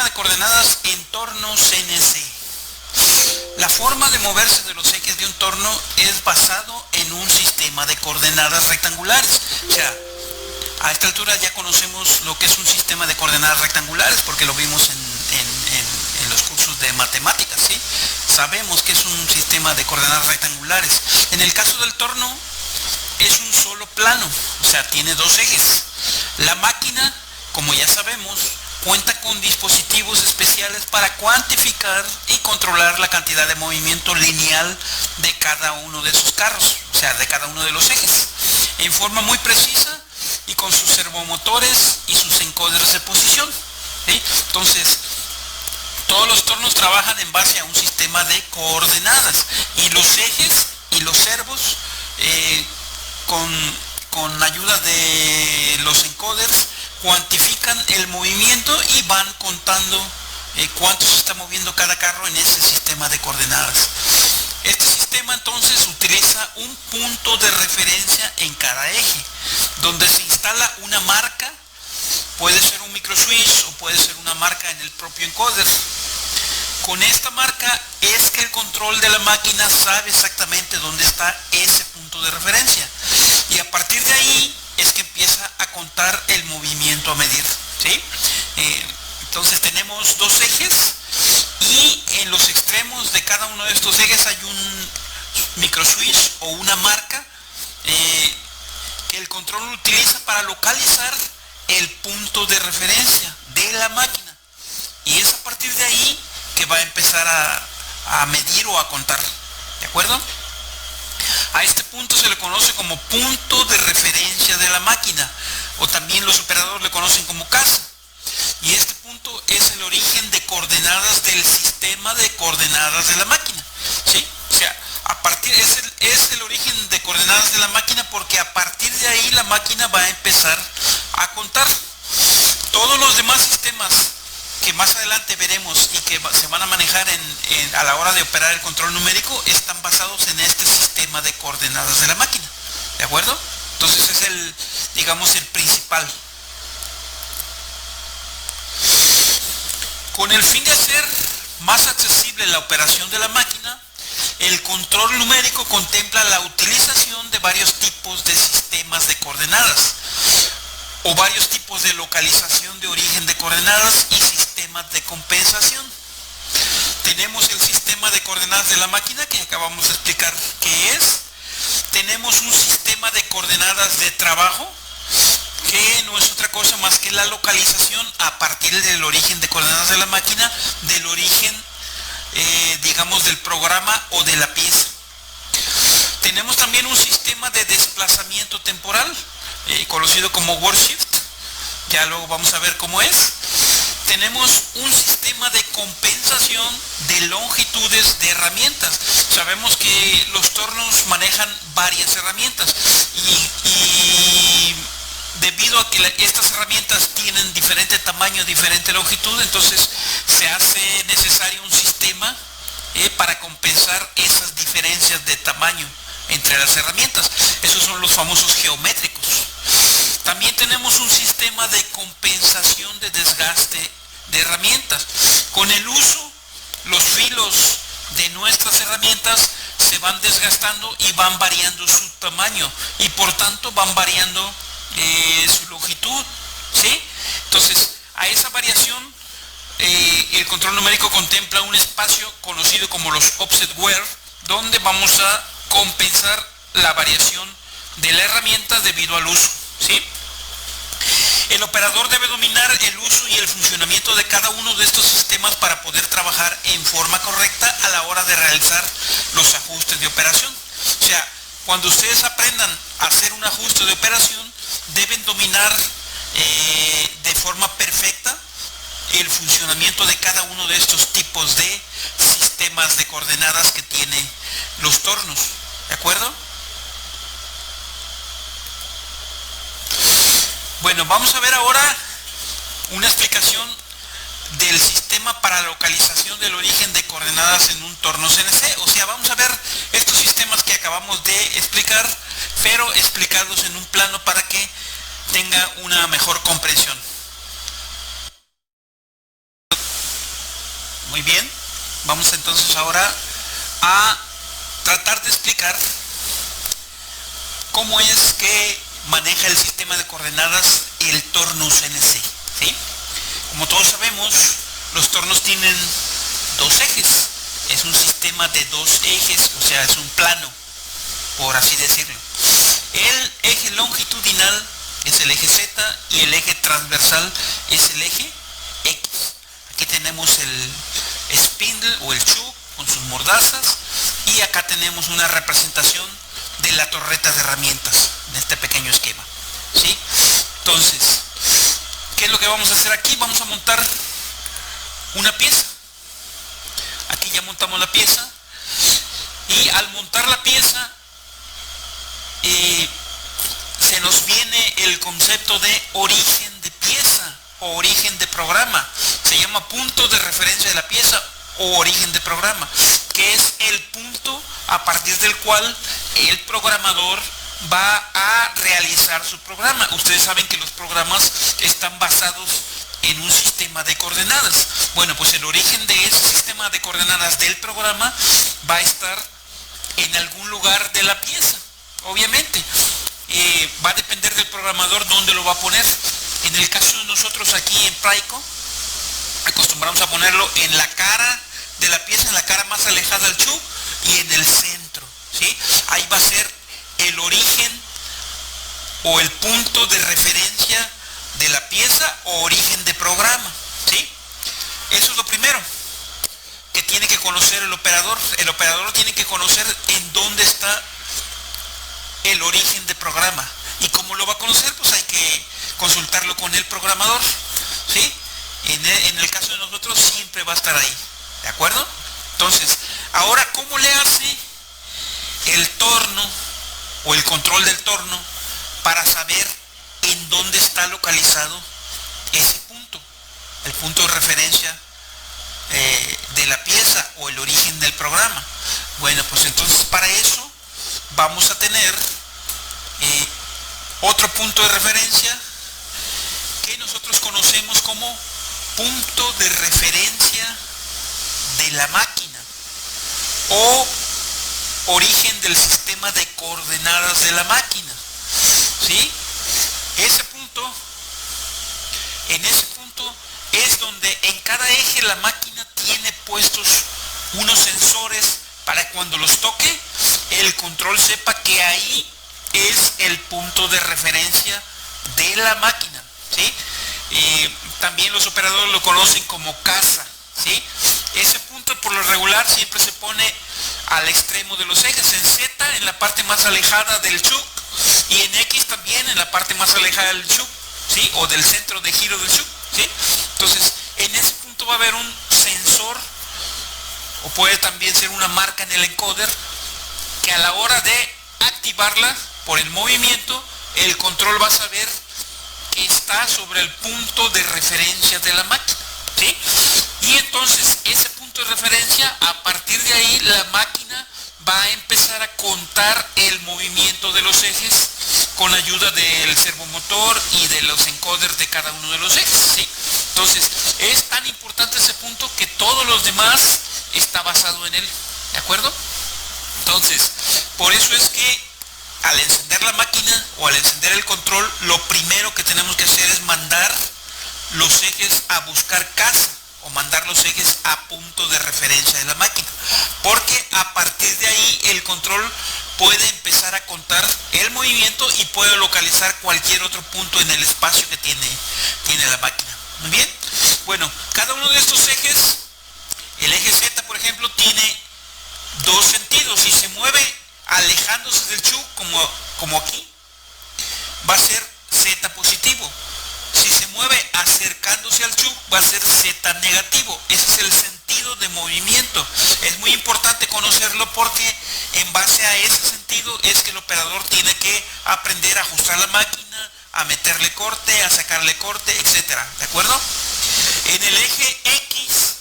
de coordenadas en torno CNC. La forma de moverse de los ejes de un torno es basado en un sistema de coordenadas rectangulares. O sea, a esta altura ya conocemos lo que es un sistema de coordenadas rectangulares porque lo vimos en los cursos de matemáticas, ¿sí? Sabemos que es un sistema de coordenadas rectangulares. En el caso del torno es un solo plano, o sea, tiene dos ejes. La máquina, como ya sabemos, cuenta con dispositivos especiales para cuantificar y controlar la cantidad de movimiento lineal de cada uno de esos carros, o sea, de cada uno de los ejes, en forma muy precisa y con sus servomotores y sus encoders de posición, ¿sí? Entonces, todos los tornos trabajan en base a un sistema de coordenadas y los ejes y los servos con ayuda de los encoders cuantifican el movimiento y van contando cuánto se está moviendo cada carro en ese sistema de coordenadas. Este sistema entonces utiliza un punto de referencia en cada eje, donde se instala una marca, puede ser un microswitch o puede ser una marca en el propio encoder. Con esta marca es que el control de la máquina sabe exactamente dónde está ese punto de referencia. Y a partir de ahí es que empieza a contar el movimiento a medir, ¿sí? Entonces tenemos dos ejes y en los extremos de cada uno de estos ejes hay un microswitch o una marca que el control utiliza para localizar el punto de referencia de la máquina. Y es a partir de ahí que va a empezar a medir o a contar, ¿de acuerdo? A este punto se le conoce como punto de referencia de la máquina, o también los operadores le conocen como casa. Y este punto es el origen de coordenadas del sistema de coordenadas de la máquina, ¿sí? O sea, es el origen de coordenadas de la máquina porque a partir de ahí la máquina va a empezar a contar. Todos los demás sistemas que más adelante veremos y que se van a manejar a la hora de operar el control numérico están basados en este sistema de coordenadas de la máquina, ¿de acuerdo? Entonces es digamos, el principal. Con el fin de hacer más accesible la operación de la máquina, el control numérico contempla la utilización de varios tipos de sistemas de coordenadas o varios tipos de localización de origen de coordenadas y sistemas de compensación. Tenemos el sistema de coordenadas de la máquina que acabamos de explicar qué es. Tenemos un sistema de coordenadas de trabajo que no es otra cosa más que la localización a partir del origen de coordenadas de la máquina, del origen, digamos, del programa o de la pieza. Tenemos también un sistema de desplazamiento temporal, conocido como workshift, ya luego vamos a ver cómo es. Tenemos un sistema de compensación de longitudes de herramientas. Sabemos que los tornos manejan varias herramientas y debido a que estas herramientas tienen diferente tamaño, diferente longitud, entonces se hace necesario un sistema para compensar esas diferencias de tamaño entre las herramientas. Esos son los famosos geométricos. También tenemos un sistema de compensación de desgaste de herramientas. Con el uso, los filos de nuestras herramientas se van desgastando y van variando su tamaño y por tanto van variando su longitud, ¿sí? Entonces, a esa variación el control numérico contempla un espacio conocido como los offset wear, donde vamos a compensar la variación de la herramienta debido al uso, ¿sí? El operador debe dominar el uso y el funcionamiento de cada uno de estos sistemas para poder trabajar en forma correcta a la hora de realizar los ajustes de operación. O sea, cuando ustedes aprendan a hacer un ajuste de operación, deben dominar de forma perfecta el funcionamiento de cada uno de estos tipos de sistemas de coordenadas que tiene los tornos, ¿de acuerdo? Bueno, vamos a ver ahora una explicación del sistema para localización del origen de coordenadas en un torno CNC. O sea, vamos a ver estos sistemas que acabamos de explicar, pero explicados en un plano para que tenga una mejor comprensión. Muy bien. Vamos entonces ahora a tratar de explicar cómo es que maneja el sistema de coordenadas el torno CNC, ¿sí? Como todos sabemos, los tornos tienen dos ejes. Es un sistema de dos ejes, o sea, es un plano, por así decirlo. El eje longitudinal es el eje Z y el eje transversal es el eje X. Aquí tenemos el spindle o el chuck con sus mordazas y acá tenemos una representación de la torreta de herramientas en este pequeño esquema, ¿sí? Entonces, ¿qué es lo que vamos a hacer aquí? Vamos a montar una pieza. Aquí ya montamos la pieza y al montar la pieza se nos viene el concepto de origen de pieza o origen de programa. Se llama punto de referencia de la pieza o origen de programa, que es el punto a partir del cual el programador va a realizar su programa. Ustedes saben que los programas están basados en un sistema de coordenadas. Bueno, pues el origen de ese sistema de coordenadas del programa va a estar en algún lugar de la pieza, obviamente. Va a depender del programador dónde lo va a poner. En el caso de nosotros aquí en Praico, acostumbramos a ponerlo en la cara de la pieza, en la cara más alejada del chuck y en el centro, ¿sí? Ahí va a ser el origen o el punto de referencia de la pieza o origen de programa, ¿sí? Eso es lo primero que tiene que conocer el operador. El operador tiene que conocer en dónde está el origen de programa. ¿Y cómo lo va a conocer? Pues hay que consultarlo con el programador, ¿sí? En el caso de nosotros siempre va a estar ahí, ¿de acuerdo? Entonces, ahora, ¿cómo le hace el torno o el control del torno para saber en dónde está localizado ese punto, el punto de referencia de la pieza o el origen del programa? Bueno, pues entonces para eso vamos a tener otro punto de referencia que nosotros conocemos como punto de referencia de la máquina o origen del sistema de coordenadas de la máquina, ¿sí? En ese punto es donde en cada eje la máquina tiene puestos unos sensores para cuando los toque el control sepa que ahí es el punto de referencia de la máquina, ¿sí? También los operadores lo conocen como casa, ¿sí? Ese punto por lo regular siempre se pone al extremo de los ejes, en Z en la parte más alejada del chuck y en X también en la parte más alejada del chuck, ¿sí? O del centro de giro del chuck, ¿sí? Entonces en ese punto va a haber un sensor o puede también ser una marca en el encoder que a la hora de activarla por el movimiento el control va a saber que está sobre el punto de referencia de la máquina, ¿sí? Y entonces ese punto de referencia, a partir de ahí la máquina va a empezar a contar el movimiento de los ejes con ayuda del servomotor y de los encoders de cada uno de los ejes, ¿sí? Entonces es tan importante ese punto que todos los demás está basado en él, ¿de acuerdo? Entonces, por eso es que al encender la máquina o al encender el control, lo primero que tenemos que hacer es mandar los ejes a buscar casa o mandar los ejes a punto de referencia de la máquina, porque a partir de ahí el control puede empezar a contar el movimiento y puede localizar cualquier otro punto en el espacio que tiene la máquina. Muy bien, bueno, cada uno de estos ejes, el eje Z por ejemplo tiene dos sentidos. Si se mueve alejándose del chuck como aquí, va a ser Z positivo. Si se mueve acercándose al chuck, va a ser Z negativo. Ese es el sentido de movimiento. Es muy importante conocerlo porque en base a ese sentido es que el operador tiene que aprender a ajustar la máquina, a meterle corte, a sacarle corte, etcétera. ¿De acuerdo? En el eje X,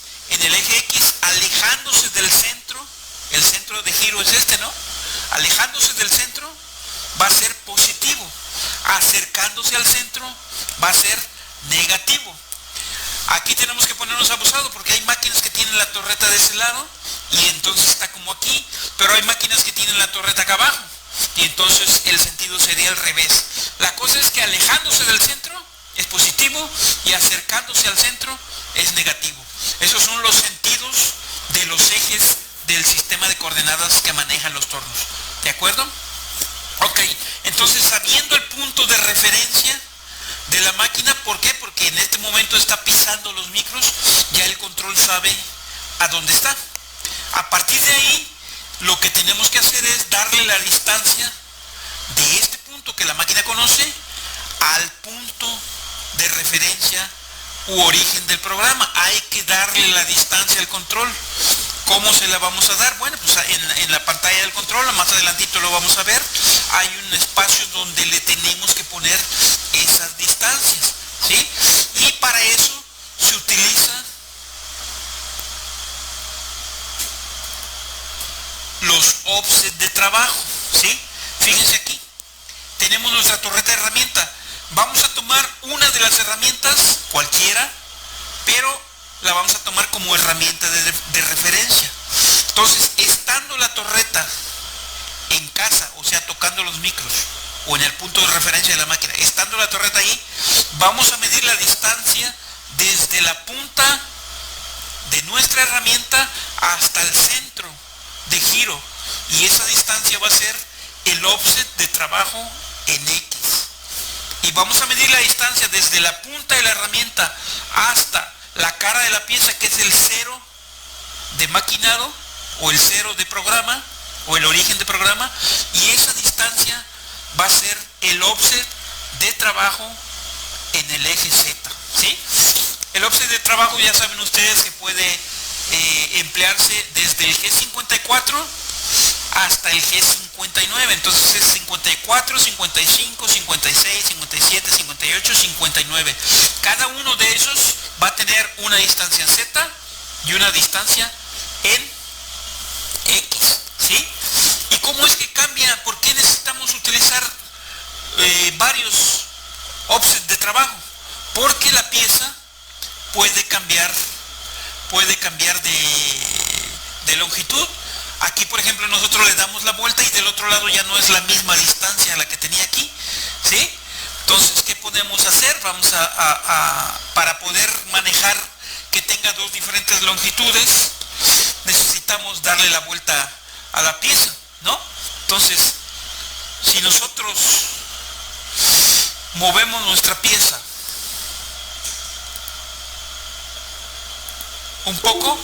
alejándose del centro, el centro de giro es este, ¿no? Alejándose del centro va a ser positivo. Acercándose al centro va a ser negativo. Aquí tenemos que ponernos abusados porque hay máquinas que tienen la torreta de ese lado y entonces está como aquí, pero hay máquinas que tienen la torreta acá abajo y entonces el sentido sería al revés. La cosa es que alejándose del centro es positivo y acercándose al centro es negativo. Esos son los sentidos de los ejes del sistema de coordenadas que manejan los tornos. ¿De acuerdo? Ok, entonces sabiendo el punto de referencia de la máquina, ¿por qué? Porque en este momento está pisando los micros, ya el control sabe a dónde está. A partir de ahí, lo que tenemos que hacer es darle la distancia de este punto que la máquina conoce al punto de referencia u origen del programa. Hay que darle la distancia al control. ¿Cómo se la vamos a dar? Bueno, pues en la pantalla del control, más adelantito lo vamos a ver, hay un espacio donde le tenemos que poner esas distancias, ¿sí? Y para eso se utiliza los offsets de trabajo, ¿sí? Fíjense aquí, tenemos nuestra torreta de herramienta. Vamos a tomar una de las herramientas, cualquiera, pero la vamos a tomar como herramienta de referencia. Entonces, estando la torreta en casa, o sea, tocando los micros, o en el punto de referencia de la máquina, estando la torreta ahí, vamos a medir la distancia desde la punta de nuestra herramienta hasta el centro de giro, y esa distancia va a ser el offset de trabajo en X. Y vamos a medir la distancia desde la punta de la herramienta hasta la cara de la pieza, que es el cero de maquinado o el cero de programa o el origen de programa, y esa distancia va a ser el offset de trabajo en el eje Z, ¿sí? El offset de trabajo, ya saben ustedes que puede emplearse desde el G54 hasta el G59, entonces es 54, 55, 56, 57, 58, 59. Cada uno de esos va a tener una distancia Z y una distancia en X, ¿sí? ¿Y cómo es que cambia? ¿Por qué necesitamos utilizar varios offsets de trabajo? Porque la pieza puede cambiar de longitud. Aquí, por ejemplo, nosotros le damos la vuelta y del otro lado ya no es la misma distancia a la que tenía aquí, ¿sí? Entonces, ¿qué podemos hacer? Vamos para poder manejar que tenga dos diferentes longitudes, necesitamos darle la vuelta a la pieza, ¿no? Entonces, si nosotros movemos nuestra pieza un poco,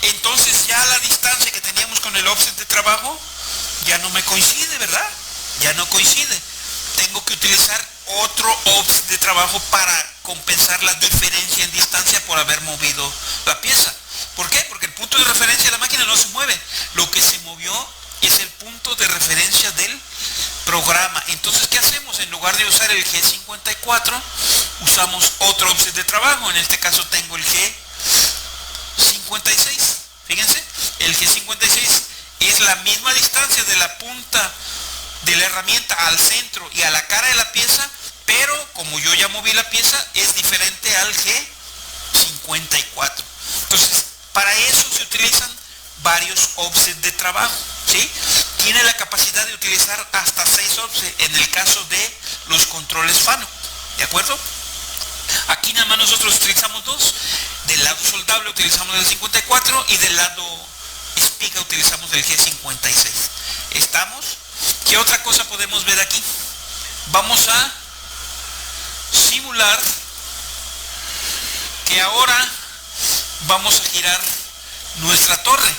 entonces ya la distancia que teníamos con el offset de trabajo ya no me coincide, ¿verdad? Ya no coincide. Tengo que utilizar otro offset de trabajo para compensar la diferencia en distancia por haber movido la pieza. ¿Por qué? Porque el punto de referencia de la máquina no se mueve. Lo que se movió es el punto de referencia del programa. Entonces, ¿qué hacemos? En lugar de usar el G54, usamos otro offset de trabajo. En este caso tengo el G56. Fíjense, el G56 es la misma distancia de la punta de la herramienta al centro y a la cara de la pieza, pero como yo ya moví la pieza, es diferente al G54. Entonces, para eso se utilizan varios offsets de trabajo, ¿sí? Tiene la capacidad de utilizar hasta 6 offsets en el caso de los controles Fanuc, ¿de acuerdo? Aquí nada más nosotros utilizamos 2. Del lado soldable utilizamos el 54 y del lado espiga utilizamos el G56. ¿Estamos? ¿Qué otra cosa podemos ver aquí? Vamos a simular que ahora vamos a girar nuestra torre.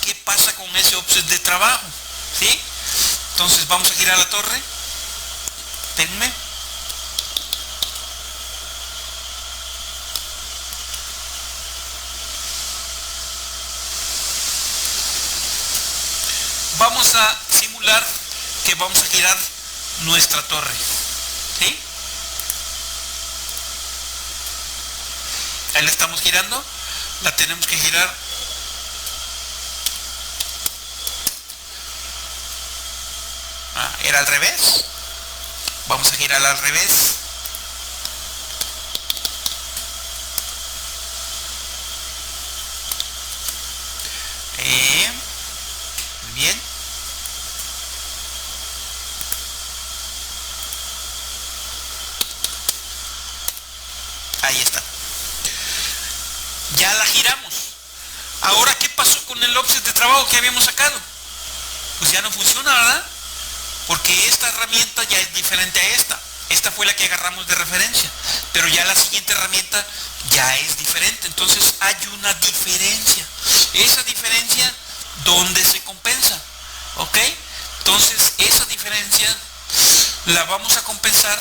¿Qué pasa con ese offset de trabajo? ¿Sí? Entonces vamos a girar la torre. Tenme. Vamos a simular que vamos a girar nuestra torre, ¿sí? Ahí la estamos girando, la tenemos que girar era al revés, vamos a girarla al revés, Ya la giramos. Ahora, ¿qué pasó con el offset de trabajo que habíamos sacado? Pues ya no funciona, ¿verdad? Porque esta herramienta ya es diferente a esta. Esta fue la que agarramos de referencia. Pero ya la siguiente herramienta ya es diferente. Entonces hay una diferencia. Esa diferencia, ¿dónde se compensa? ¿Ok? Entonces esa diferencia la vamos a compensar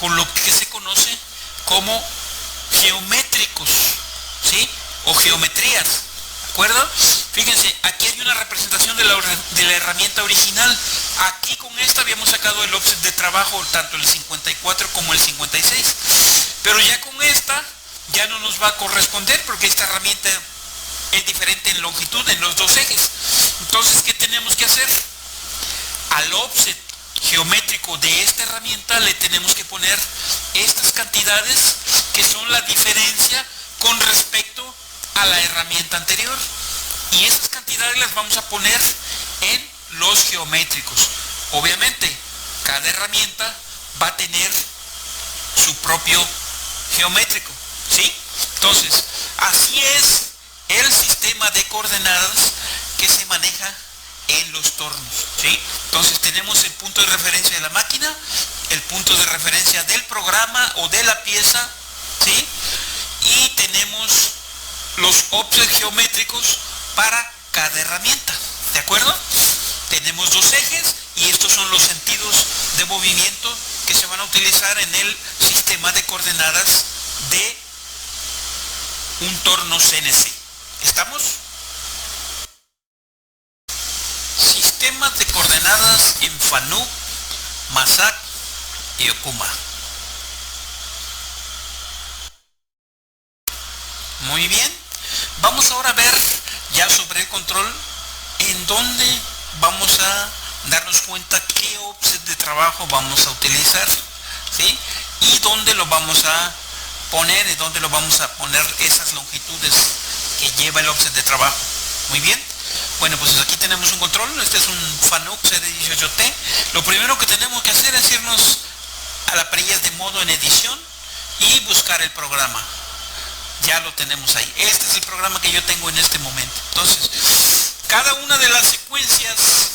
con lo que se conoce como geométricos, ¿sí? O geometrías, ¿de acuerdo? Fíjense, aquí hay una representación de la herramienta original. Aquí con esta habíamos sacado el offset de trabajo, tanto el 54 como el 56. Pero ya con esta ya no nos va a corresponder porque esta herramienta es diferente en longitud en los dos ejes. Entonces, ¿qué tenemos que hacer? Al offset geométrico de esta herramienta le tenemos que poner estas cantidades que son la diferencia con respecto a la herramienta anterior. Y estas cantidades las vamos a poner en los geométricos. Obviamente, cada herramienta va a tener su propio geométrico, ¿sí? Entonces, así es el sistema de coordenadas que se maneja en los tornos, ¿sí? Entonces tenemos el punto de referencia de la máquina, el punto de referencia del programa o de la pieza, ¿sí? Y tenemos los offsets geométricos para cada herramienta, ¿de acuerdo? Tenemos dos ejes y estos son los sentidos de movimiento que se van a utilizar en el sistema de coordenadas de un torno CNC. ¿Estamos? Sistemas de coordenadas en Fanuc, Mazak y Okuma. Muy bien. Vamos ahora a ver ya sobre el control en donde vamos a darnos cuenta qué offset de trabajo vamos a utilizar, ¿sí? Y dónde lo vamos a poner y dónde lo vamos a poner esas longitudes que lleva el offset de trabajo. Muy bien. Bueno, pues aquí tenemos un control. Este es un Fanuc CD18T. Lo primero que tenemos que hacer es irnos a la perilla de modo en edición y buscar el programa. Ya lo tenemos ahí. Este es el programa que yo tengo en este momento. Entonces, cada una de las secuencias,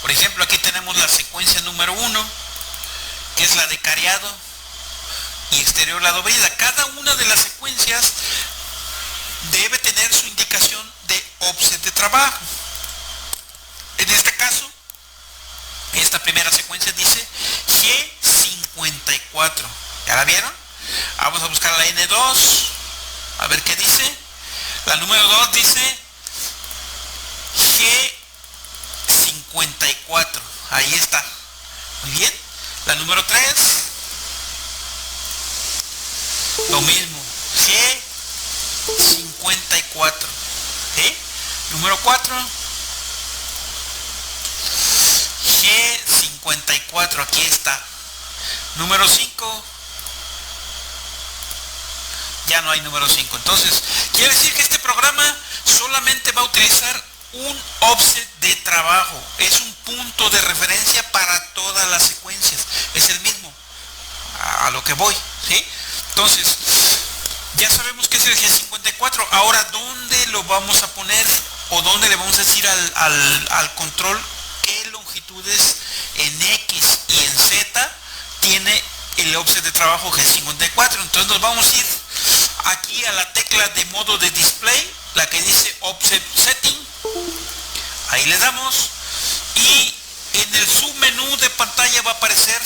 por ejemplo, aquí tenemos la secuencia número 1, que es la de careado y exterior lado brida. Cada una de las secuencias debe tener su indicación de offset de trabajo. En este caso, esta primera secuencia dice G54. ¿Ya la vieron? Vamos a buscar la N2, a ver qué dice. La número 2 dice G54. Ahí está. Muy bien. La número 3, lo mismo. G54. ¿Sí? Número 4, G54. Aquí está. Número 5. Ya no hay número 5. Entonces, quiere decir que este programa solamente va a utilizar un offset de trabajo. Es un punto de referencia para todas las secuencias. Es el mismo. A lo que voy, ¿sí? Entonces, ya sabemos que es el G54. Ahora, ¿dónde lo vamos a poner? ¿O dónde le vamos a decir al control qué longitudes en X y en Z tiene el offset de trabajo G54? Entonces nos vamos a ir aquí a la tecla de modo de display, la que dice Offset Setting. Ahí le damos y en el submenú de pantalla va a aparecer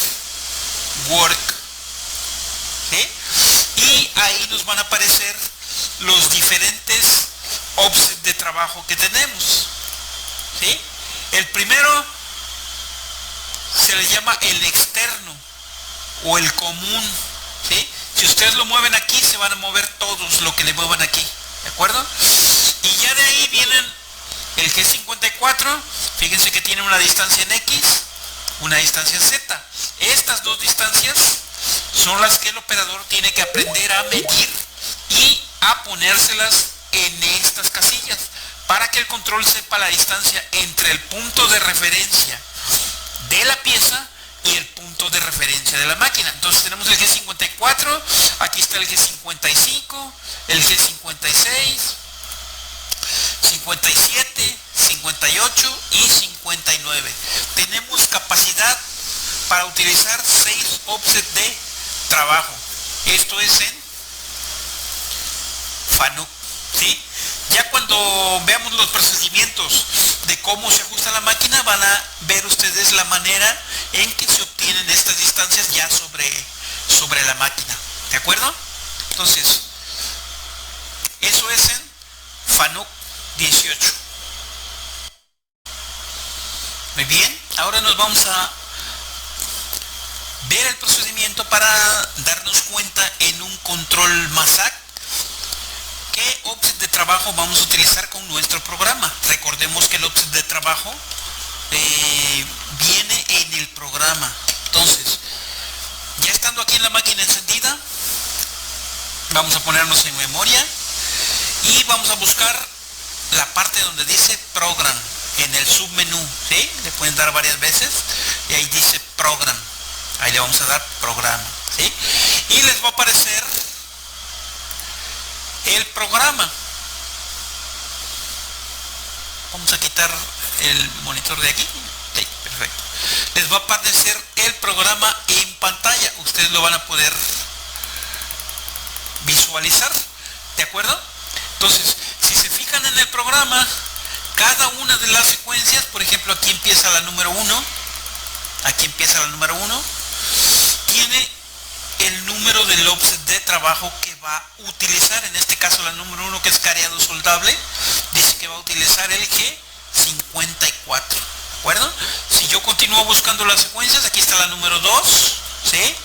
Work, ¿sí? Y ahí nos van a aparecer los diferentes offsets de trabajo que tenemos, ¿sí? El primero se le llama el externo o el común, ¿sí? Si ustedes lo mueven aquí, se van a mover todos lo que le muevan aquí, ¿de acuerdo? Y ya de ahí vienen el G54, fíjense que tiene una distancia en X, una distancia en Z. Estas dos distancias son las que el operador tiene que aprender a medir y a ponérselas en estas casillas, para que el control sepa la distancia entre el punto de referencia de la pieza y el punto de referencia de la máquina. Entonces tenemos el G54, aquí está el G55, el G56, 57, 58 y 59. Tenemos capacidad para utilizar 6 offsets de trabajo. Esto es en FANUC, ¿sí? Ya cuando veamos los procedimientos de cómo se ajusta la máquina, van a ver ustedes la manera en que se obtienen estas distancias ya sobre la máquina. ¿De acuerdo? Entonces, eso es en FANUC 18. Muy bien, ahora nos vamos a ver el procedimiento para darnos cuenta en un control MASAC qué offset de trabajo vamos a utilizar con nuestro programa. Recordemos que el offset de trabajo viene en el programa. Entonces, ya estando aquí en la máquina encendida, vamos a ponernos en memoria y vamos a buscar la parte donde dice Program en el submenú, ¿sí? Le pueden dar varias veces y ahí dice Program. Ahí le vamos a dar Programa, ¿sí? Y les va a aparecer el programa. Vamos a quitar el monitor de aquí. Sí, perfecto. Les va a aparecer el programa en pantalla. Ustedes lo van a poder visualizar. ¿De acuerdo? Entonces, si se fijan en el programa, cada una de las secuencias, por ejemplo, aquí empieza la número 1, aquí empieza la número 1, tiene el número del offset de trabajo que va a utilizar. En este caso la número 1, que es careado soldable, dice que va a utilizar el G54. ¿De acuerdo? Si yo continúo buscando las secuencias, aquí está la número 2, ¿sí?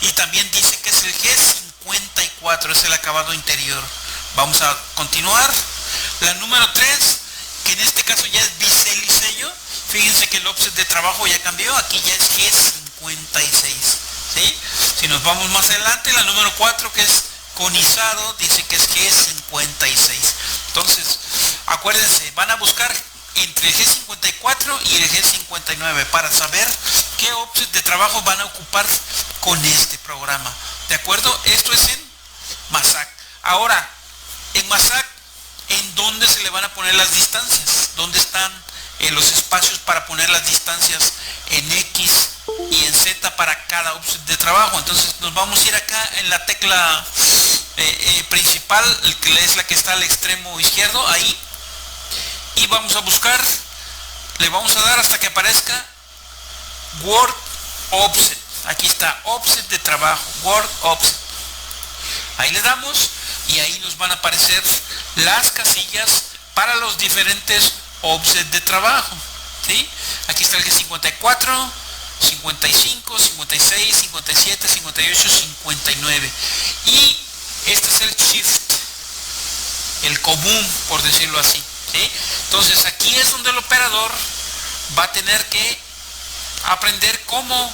Y también dice que es el G54, es el acabado interior. Vamos a continuar. La número 3, que en este caso ya es bisel y sello. Fíjense que el offset de trabajo ya cambió, aquí ya es G56, ¿sí? Si nos vamos más adelante, la número 4, que es conizado, dice que es G56. Entonces, acuérdense, van a buscar entre el G54 y el G59 para saber qué offset de trabajo van a ocupar con este programa. ¿De acuerdo? Esto es en MASAC. Ahora, en MASAC, ¿en dónde se le van a poner las distancias? ¿Dónde están los espacios para poner las distancias en X y en Z para cada offset de trabajo? Entonces nos vamos a ir acá en la tecla principal, que es la que está al extremo izquierdo, ahí, y vamos a buscar, le vamos a dar hasta que aparezca Word Offset. Aquí está, offset de trabajo, Word Offset. Ahí le damos y ahí nos van a aparecer las casillas para los diferentes offset de trabajo, ¿sí? Aquí está el G54, 55, 56, 57, 58, 59. Y este es el shift, el común, por decirlo así, ¿sí? Entonces aquí es donde el operador va a tener que aprender cómo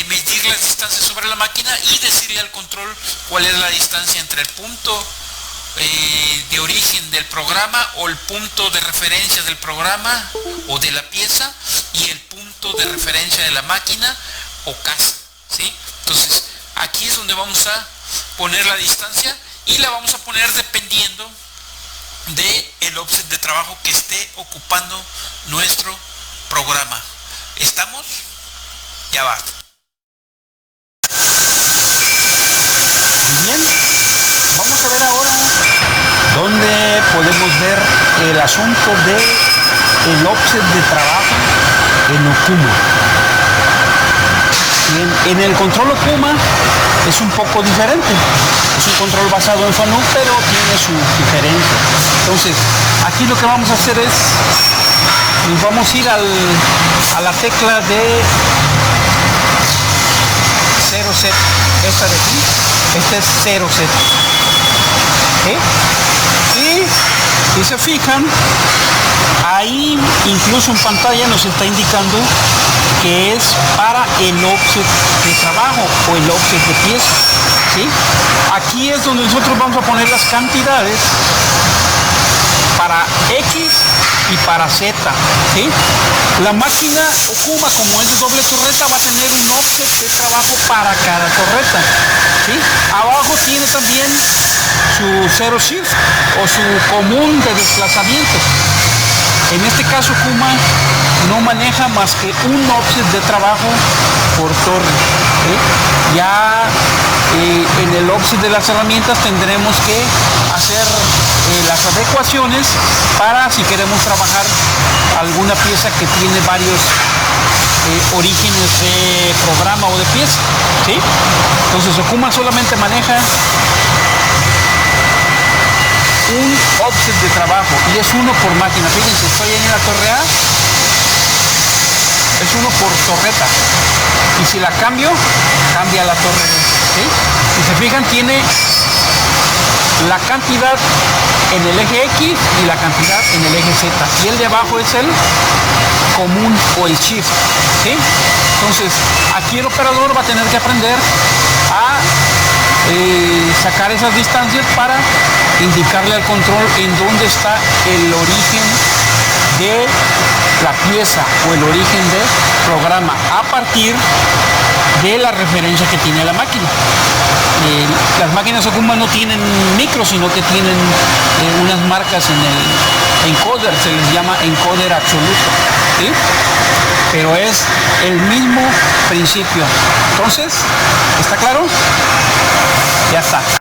medir las distancias sobre la máquina y decirle al control cuál es la distancia entre el punto de origen del programa o el punto de referencia del programa o de la pieza y el punto de referencia de la máquina o casa, ¿sí? Entonces aquí es donde vamos a poner la distancia y la vamos a poner dependiendo del offset de trabajo que esté ocupando nuestro programa. ¿Estamos? Ya va. Muy bien, vamos a ver ahora dónde podemos ver el asunto de el offset de trabajo en Okuma. En el control Okuma es un poco diferente, es un control basado en FANUC, pero tiene su diferencia. Entonces aquí lo que vamos a hacer es, nos vamos a ir a la tecla de 0 set, esta de aquí, esta es 0 set, ¿sí? Y se fijan, ahí incluso en pantalla nos está indicando que es para el offset de trabajo o el offset de pieza, ¿sí? Aquí es donde nosotros vamos a poner las cantidades para X y para Z, ¿sí? La máquina Okuma, como es de doble torreta, va a tener un offset de trabajo para cada torreta, ¿sí? Abajo tiene también su zero shift o su común de desplazamientos. En este caso Okuma no maneja más que un offset de trabajo por torre, ¿sí? Ya en el offset de las herramientas tendremos que hacer las adecuaciones para si queremos trabajar alguna pieza que tiene varios orígenes de programa o de pieza, ¿sí? Entonces Okuma solamente maneja un offset de trabajo y es uno por máquina. Fíjense, estoy ahí en la torre A, es uno por torreta, y si la cambio, cambia la torre B, ¿sí? Si se fijan, tiene la cantidad en el eje X y la cantidad en el eje Z, y el de abajo es el común o el shift, ¿sí? Entonces aquí el operador va a tener que aprender a sacar esas distancias para indicarle al control en dónde está el origen de la pieza o el origen del programa a partir de la referencia que tiene la máquina. Las máquinas Okuma no tienen micro, sino que tienen unas marcas en el encoder, se les llama encoder absoluto, ¿sí? Pero es el mismo principio. Entonces, ¿está claro? Ya está.